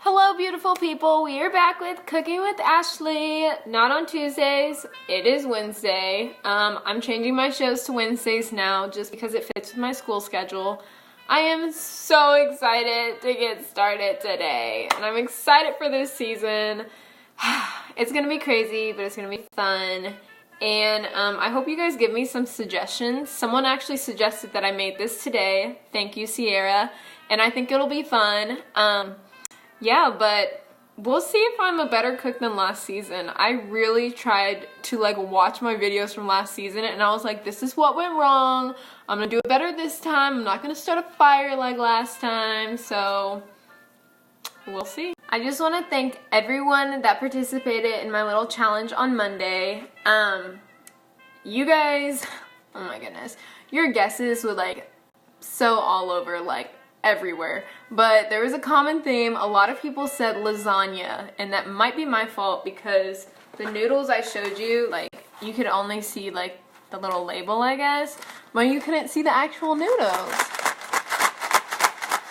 Hello beautiful people, we are back with Cooking with Ashley, not on Tuesdays, it is Wednesday. I'm changing my shows to Wednesdays now just because it fits with my school schedule. I am so excited to get started today, and I'm excited for this season. It's going to be crazy, but it's going to be fun, and I hope you guys give me some suggestions. Someone actually suggested that I made this today, thank you Sierra, and I think it'll be fun. Yeah, but we'll see if I'm a better cook than last season. I really tried to watch my videos from last season and I was like, this is what went wrong. I'm gonna do it better this time. I'm not gonna start a fire like last time, so we'll see. I just want to thank everyone that participated in my little challenge on Monday. You guys, oh my goodness, your guesses were so all over, everywhere, but there was a common theme. A lot of people said lasagna, and that might be my fault because the noodles I showed you, you could only see the little label, I guess, but you couldn't see the actual noodles.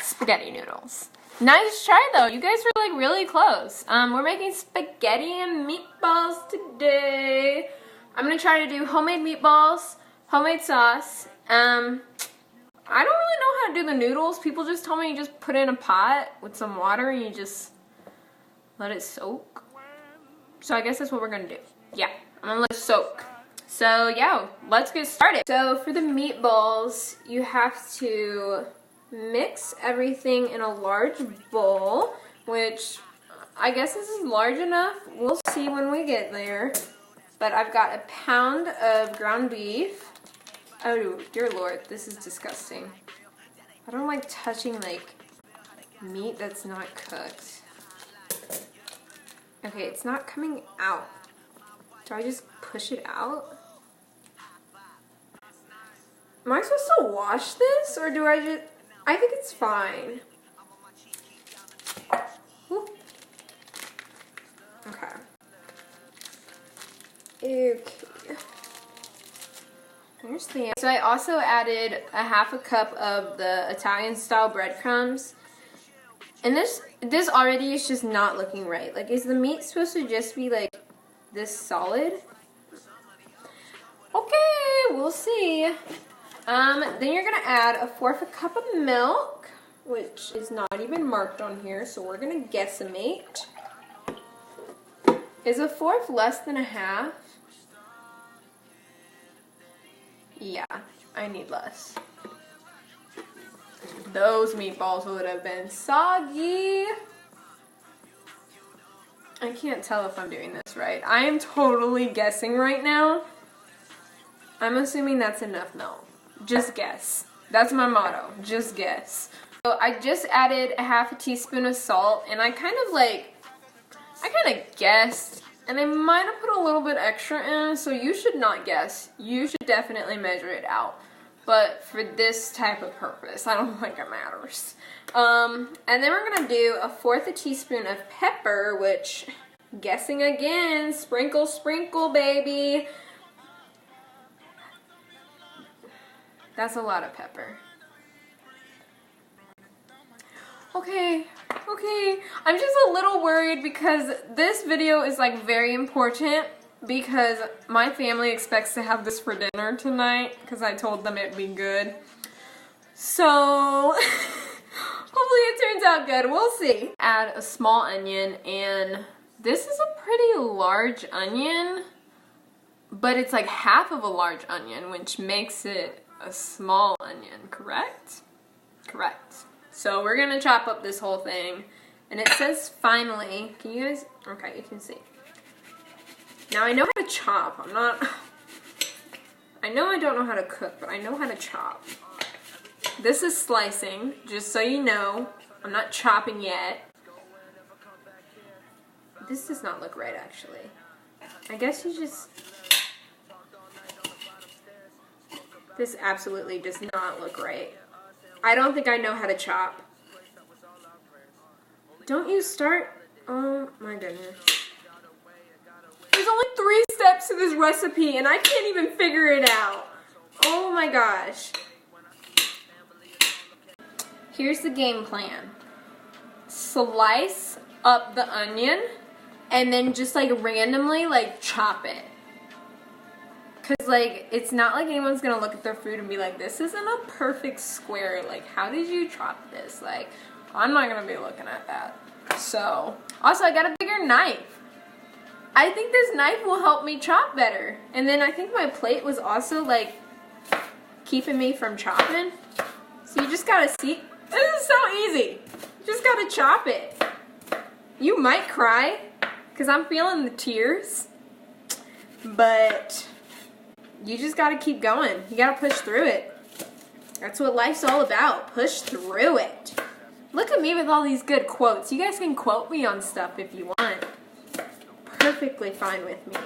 Spaghetti noodles. Nice try though, you guys were really close. We're making spaghetti and meatballs today. I'm gonna try to do homemade meatballs, homemade sauce. I don't really know how to do the noodles. People just told me you just put it in a pot with some water and you just let it soak. So I guess that's what we're gonna do. Yeah, I'm gonna let it soak. So yeah, let's get started. So for the meatballs, you have to mix everything in a large bowl, which I guess this is large enough. We'll see when we get there. But I've got a pound of ground beef. Oh, dear Lord, this is disgusting. I don't like touching, meat that's not cooked. Okay, it's not coming out. Do I just push it out? Am I supposed to wash this, or do I just... I think it's fine. Whoop. Okay. Okay. So I also added a half a cup of the Italian style breadcrumbs, and this already is just not looking right. Is the meat supposed to just be this solid? Okay, we'll see. Then you're gonna add a 1/4 cup of milk, which is not even marked on here, so we're gonna guesstimate. Is 1/4 less than 1/2? Yeah, I need less. Those meatballs would have been soggy. I can't tell if I'm doing this right. I am totally guessing right now. I'm assuming that's enough milk. Just guess. That's my motto. Just guess. So I just added a 1/2 teaspoon of salt, and I kind of guessed. And I might have put a little bit extra in, so you should not guess. You should definitely measure it out. But for this type of purpose, I don't think it matters. And then we're going to do a 1/4 teaspoon of pepper, which, guessing again, sprinkle, sprinkle, baby. That's a lot of pepper. Okay, I'm just a little worried because this video is very important because my family expects to have this for dinner tonight because I told them it'd be good. So, hopefully it turns out good. We'll see. Add a small onion, and this is a pretty large onion, but it's 1/2 of a large onion, which makes it a small onion, correct? Correct. So we're gonna chop up this whole thing, and it says finally. Can you guys? Okay, you can see. Now I know how to chop. I know I don't know how to cook, but I know how to chop. This is slicing, just so you know. I'm not chopping yet. This does not look right, actually. I guess you just... This absolutely does not look right. I don't think I know how to chop. Don't you start? Oh my goodness. There's only 3 steps to this recipe and I can't even figure it out. Oh my gosh. Here's the game plan. Slice up the onion and then just like randomly like chop it. Cause like it's not like anyone's gonna look at their food and be like, this isn't a perfect square. Like, how did you chop this? Like, I'm not gonna be looking at that. So, also I got a bigger knife. I think this knife will help me chop better. And then I think my plate was also like keeping me from chopping. So you just gotta see. This is so easy. You just gotta chop it. You might cry because I'm feeling the tears. But you just gotta keep going. You gotta push through it. That's what life's all about. Push through it. Look at me with all these good quotes. You guys can quote me on stuff if you want. Perfectly fine with me.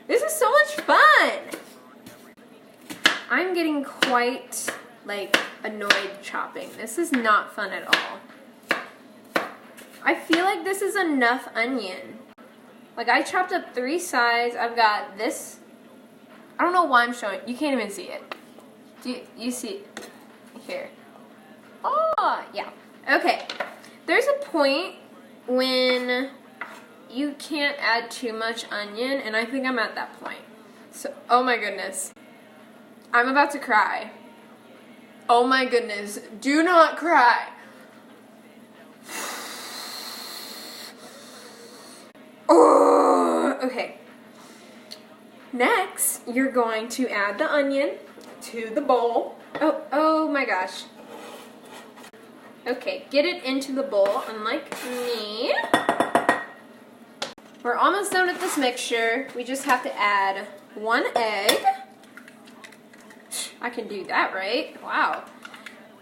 This is so much fun! I'm getting quite, like, annoyed chopping. This is not fun at all. I feel like this is enough onion. Like, I chopped up 3 sides. I've got this. I don't know why I'm showing. You can't even see it. Do you see it? Here. Oh, yeah. Okay. There's a point when you can't add too much onion, and I think I'm at that point. So, oh my goodness. I'm about to cry. Oh my goodness. Do not cry. Oh, okay. Next, you're going to add the onion to the bowl. Oh my gosh. Okay, get it into the bowl, unlike me. We're almost done with this mixture. We just have to add 1 egg. I can do that, right? Wow.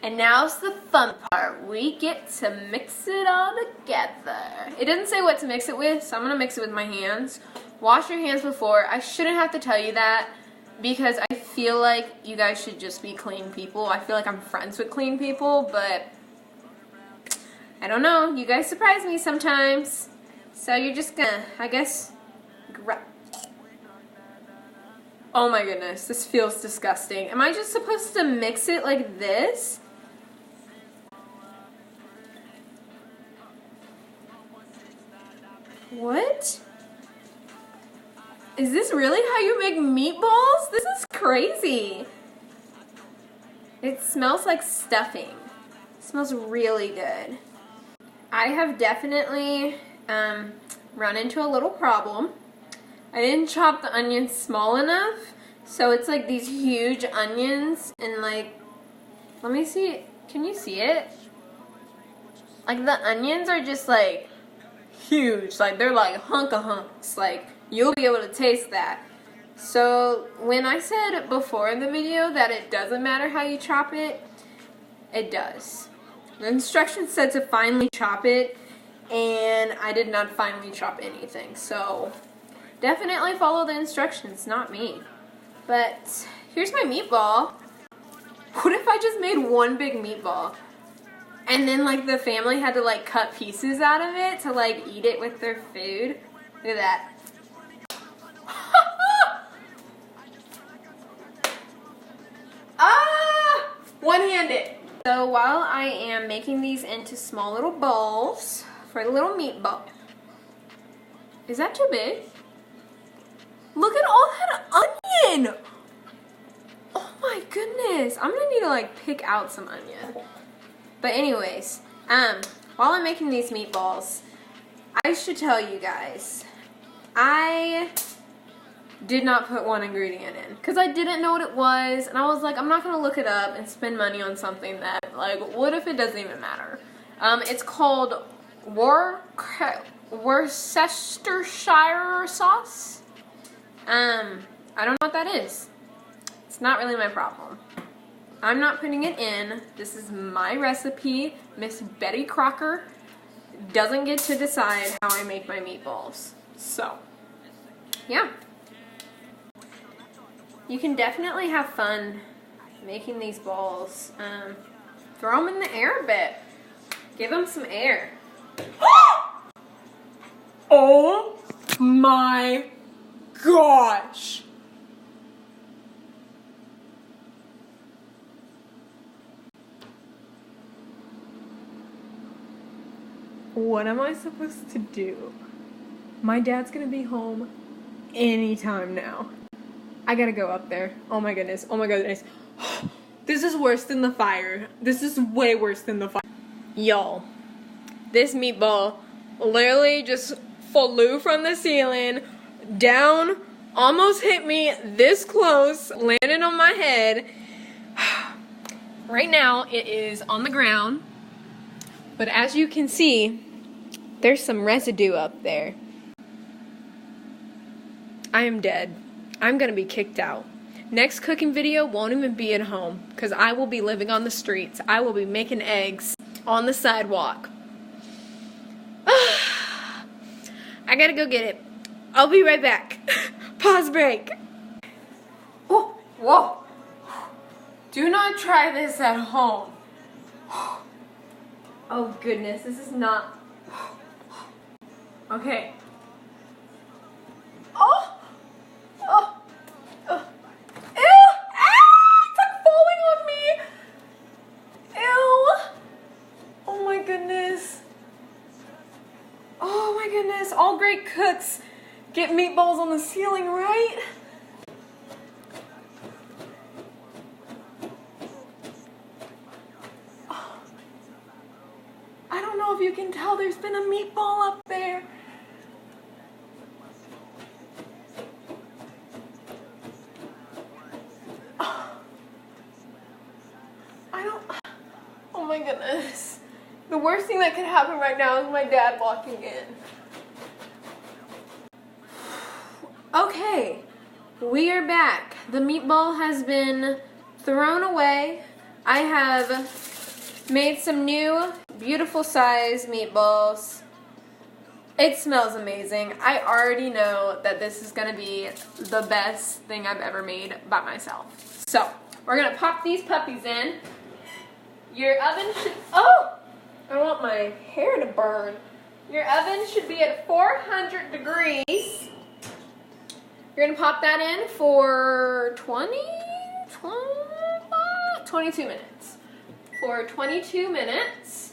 And now's the fun part. We get to mix it all together. It doesn't say what to mix it with, so I'm gonna mix it with my hands. Wash your hands before. I shouldn't have to tell you that because I feel like you guys should just be clean people. I feel like I'm friends with clean people, but I don't know. You guys surprise me sometimes. So you're just gonna, I guess, oh my goodness, this feels disgusting. Am I just supposed to mix it like this? What? Is this really how you make meatballs? This is crazy. It smells like stuffing. It smells really good. I have definitely run into a little problem. I didn't chop the onions small enough, so it's like these huge onions and like, let me see, can you see it? Like the onions are just like huge, like they're like hunks, like you'll be able to taste that. So when I said before in the video that it doesn't matter how you chop it, it does. The instructions said to finely chop it, and I did not finely chop anything. So definitely follow the instructions, not me. But here's my meatball. What if I just made one big meatball? And then like the family had to like cut pieces out of it to like eat it with their food. Look at that. Ah! One-handed. So while I am making these into small little balls for a little meatball. Is that too big? Look at all that onion! Oh my goodness. I'm gonna need to like pick out some onion. But anyways, while I'm making these meatballs, I should tell you guys, I did not put one ingredient in because I didn't know what it was, and I was like, I'm not gonna look it up and spend money on something that, like, what if it doesn't even matter? It's called Worcestershire sauce. I don't know what that is. It's not really my problem. I'm not putting it in. This is my recipe. Miss Betty Crocker doesn't get to decide how I make my meatballs. So, yeah. You can definitely have fun making these balls. Throw them in the air a bit. Give them some air. Oh my gosh. What am I supposed to do? My dad's gonna be home anytime now. I gotta go up there. Oh my goodness. Oh my goodness. This is worse than the fire. This is way worse than the fire. Y'all, this meatball literally just flew from the ceiling down, almost hit me this close, landed on my head. Right now it is on the ground, but as you can see, there's some residue up there. I am dead. I'm gonna be kicked out. Next cooking video won't even be at home because I will be living on the streets. I will be making eggs on the sidewalk. I gotta go get it. I'll be right back. Pause break. Oh, whoa. Do not try this at home. Oh goodness, this is not. Okay. Oh! Oh! Oh! Ew! Ah! It's like falling on me! Ew! Oh my goodness. Oh my goodness. All great cooks get meatballs on the ceiling, right? Oh. I don't know if you can tell, there's been a meatball up there. Oh my goodness. The worst thing that could happen right now is my dad walking in. Okay, we are back. The meatball has been thrown away. I have made some new beautiful size meatballs. It smells amazing. I already know that this is gonna be the best thing I've ever made by myself. So, we're gonna pop these puppies in. Your oven should, oh! I don't want my hair to burn. Your oven should be at 400 degrees. You're gonna pop that in for 22 minutes. For 22 minutes.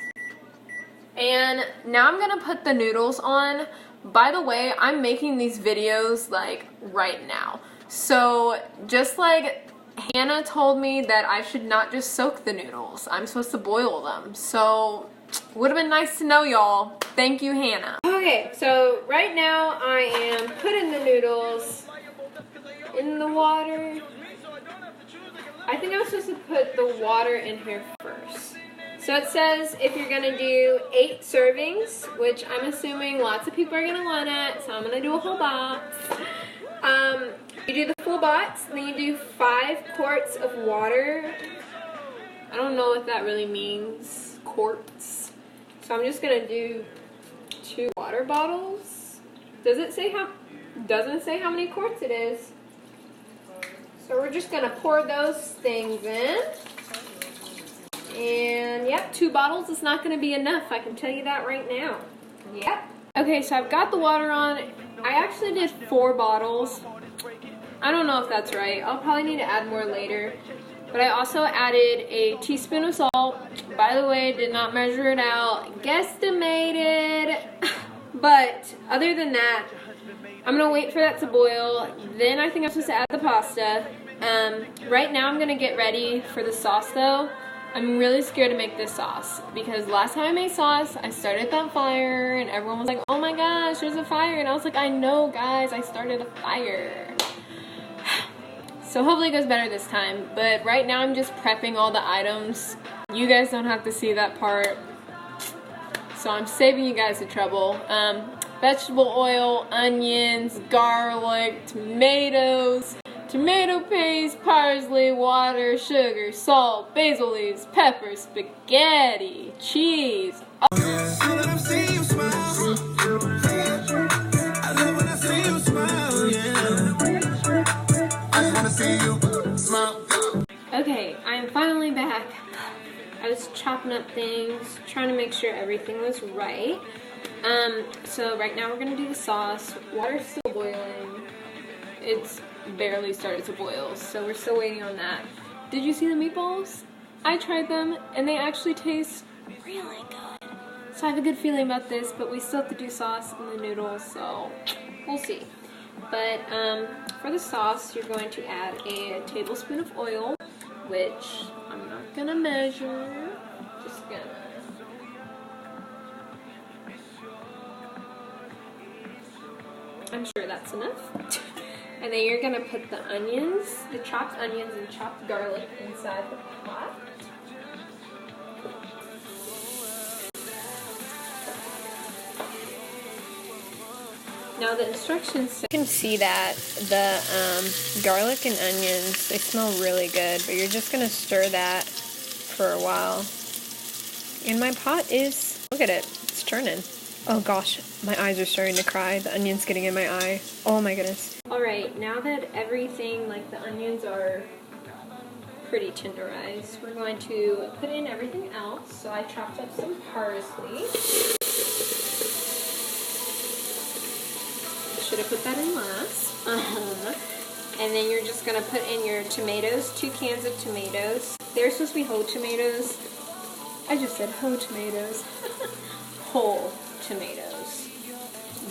And now I'm gonna put the noodles on. By the way, I'm making these videos like right now. So just like Hannah told me that I should not just soak the noodles. I'm supposed to boil them. So, would have been nice to know, y'all. Thank you, Hannah. Okay, so right now I am putting the noodles in the water. I think I'm supposed to put the water in here first. So it says if you're going to do 8 servings, which I'm assuming lots of people are going to want it, so I'm going to do a whole box. You do the full box, then you do 5 quarts of water. I don't know what that really means, quarts. So I'm just gonna do 2 water bottles. Doesn't say how many quarts it is. So we're just gonna pour those things in. And yep, 2 bottles is not gonna be enough, I can tell you that right now. Yep. Okay, so I've got the water on. I actually did 4 bottles. I don't know if that's right. I'll probably need to add more later. But I also added a teaspoon of salt. By the way, did not measure it out. Guesstimated. But other than that, I'm going to wait for that to boil. Then I think I'm supposed to add the pasta. Right now I'm going to get ready for the sauce though. I'm really scared to make this sauce because last time I made sauce, I started that fire and everyone was like, oh my gosh, there's a fire. And I was like, I know guys, I started a fire. So hopefully it goes better this time. But right now I'm just prepping all the items. You guys don't have to see that part. So I'm saving you guys the trouble. Vegetable oil, onions, garlic, tomatoes, tomato paste, parsley, water, sugar, salt, basil leaves, pepper, spaghetti, cheese. Okay, I'm finally back. I was chopping up things, trying to make sure everything was right. So right now we're gonna do the sauce. Water's still boiling. It's barely started to boil, so we're still waiting on that. Did you see the meatballs? I tried them, and they actually taste really good. So I have a good feeling about this, but we still have to do sauce and the noodles, so we'll see. But for the sauce, you're going to add a tablespoon of oil, which I'm not gonna measure, just gonna. I'm sure that's enough. And then you're gonna put the onions, the chopped onions and chopped garlic inside the pot. Now the instructions, you can see that the garlic and onions, they smell really good, but you're just gonna stir that for a while. And my pot is, look at it, it's turning. Oh gosh, my eyes are starting to cry. The onion's getting in my eye. Oh my goodness. Alright, now that everything, like the onions are pretty tenderized, we're going to put in everything else. So I chopped up some parsley. Should have put that in last. And then you're just going to put in your tomatoes, 2 cans of tomatoes. They're supposed to be whole tomatoes. I just said whole tomatoes. Whole tomatoes.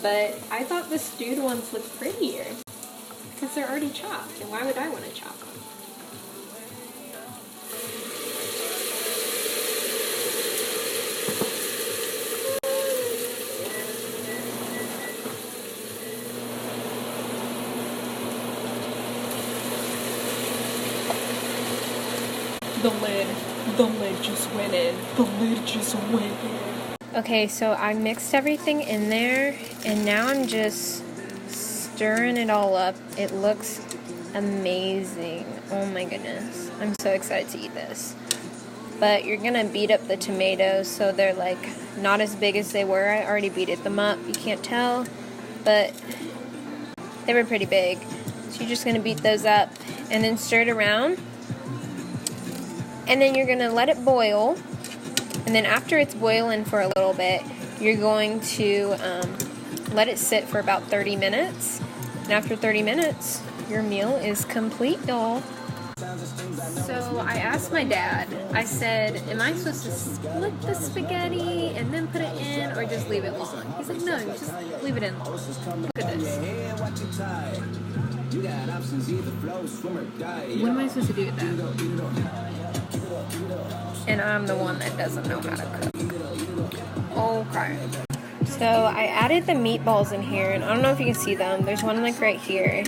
But I thought the stewed ones looked prettier because they're already chopped, and why would I want to chop them? The lid just went in. The lid just went in. Okay, so I mixed everything in there, and now I'm just stirring it all up. It looks amazing. Oh my goodness. I'm so excited to eat this. But you're gonna beat up the tomatoes so they're like not as big as they were. I already beated them up. You can't tell, but they were pretty big. So you're just gonna beat those up and then stir it around. And then you're gonna let it boil. And then after it's boiling for a little bit, you're going to let it sit for about 30 minutes. And after 30 minutes, your meal is complete, y'all. So I asked my dad, I said, am I supposed to split the spaghetti and then put it in, or just leave it long? He's like, no, just leave it in long. Look at this. What am I supposed to do with that? And I'm the one that doesn't know how to cook. Okay. So I added the meatballs in here, and I don't know if you can see them. There's one like right here.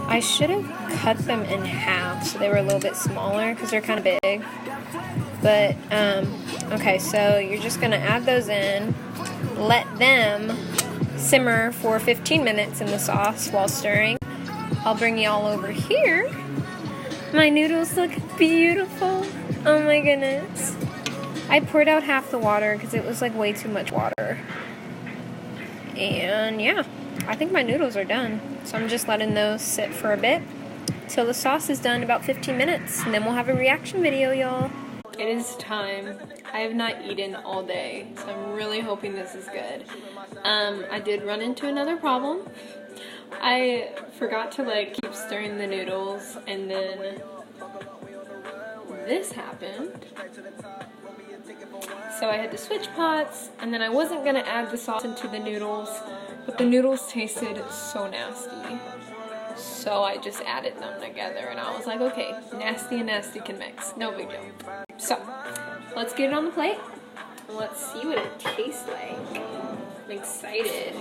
I should have cut them in half so they were a little bit smaller because they're kind of big. But, okay, so you're just going to add those in, let them simmer for 15 minutes in the sauce while stirring. I'll bring y'all over here. My noodles look beautiful. Oh my goodness. I poured out half the water because it was like way too much water. And yeah, I think my noodles are done. So I'm just letting those sit for a bit till the sauce is done, about 15 minutes. And then we'll have a reaction video, y'all. It is time. I have not eaten all day, so I'm really hoping this is good. I did run into another problem. I forgot to like keep stirring the noodles, and then this happened. So I had to switch pots, and then I wasn't gonna add the sauce into the noodles, but the noodles tasted so nasty. So I just added them together, and I was like, okay, nasty and nasty can mix, no big deal. So, let's get it on the plate, and let's see what it tastes like. I'm excited.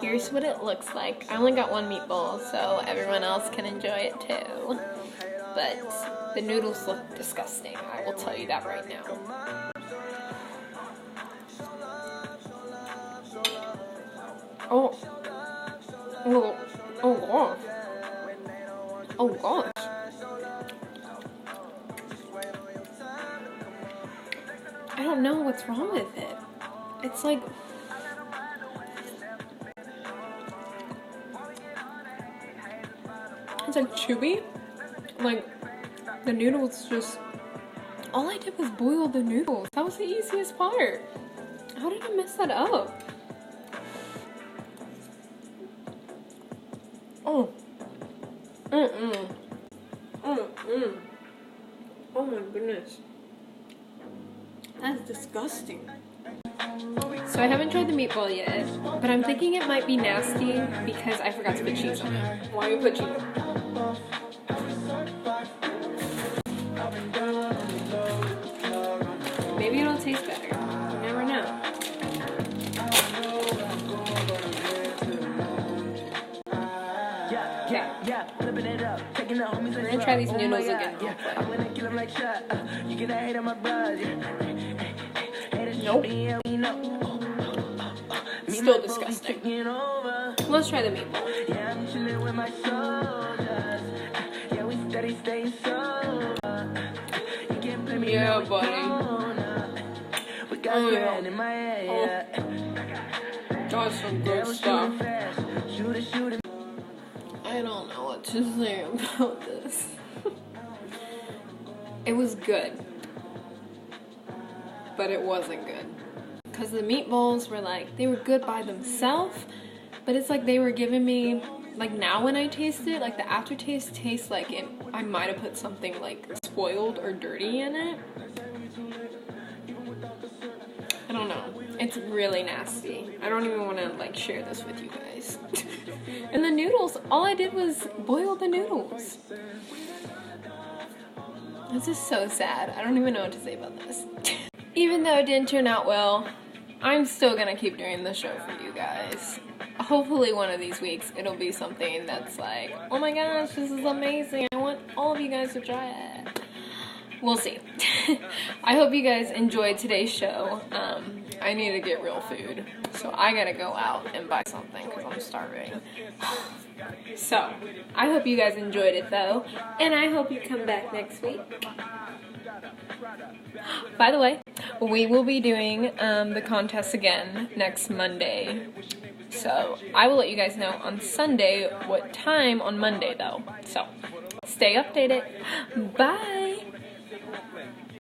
Here's what it looks like. I only got one meatball, so everyone else can enjoy it too. But the noodles look disgusting. I will tell you that right now. Oh. Oh. Oh gosh. Oh gosh. I don't know what's wrong with it. It's like... it's like chewy. Like, the noodles just... all I did was boil the noodles. That was the easiest part. How did I mess that up? Oh. Mm-mm. Mm-mm. Oh my goodness. That's disgusting. So I haven't tried the meatball yet, but I'm thinking it might be nasty because I forgot to put cheese on it. Why you put cheese on it? Maybe it'll taste better. You never know. Yeah. We're gonna try these noodles again real quick. Nope. Still disgusting. Let's try the meatball. Yeah, buddy. Oh, yeah. Oh. That's some good stuff. I don't know what to say about this. It was good, but it wasn't good. Because the meatballs were like, they were good by themselves, but it's like they were giving me, like now when I taste it, like the aftertaste tastes like I might have put something like spoiled or dirty in it. I don't know. It's really nasty. I don't even want to like share this with you guys. And the noodles, all I did was boil the noodles. This is so sad. I don't even know what to say about this. Even though it didn't turn out well, I'm still gonna keep doing the show for you guys. Hopefully one of these weeks it'll be something that's like, oh my gosh, this is amazing. I want all of you guys to try it. We'll see. I hope you guys enjoyed today's show. I need to get real food, so I gotta go out and buy something because I'm starving. So, I hope you guys enjoyed it though, and I hope you come back next week. By the way, we will be doing the contest again next Monday. So, I will let you guys know on Sunday what time on Monday though. So, stay updated. Bye!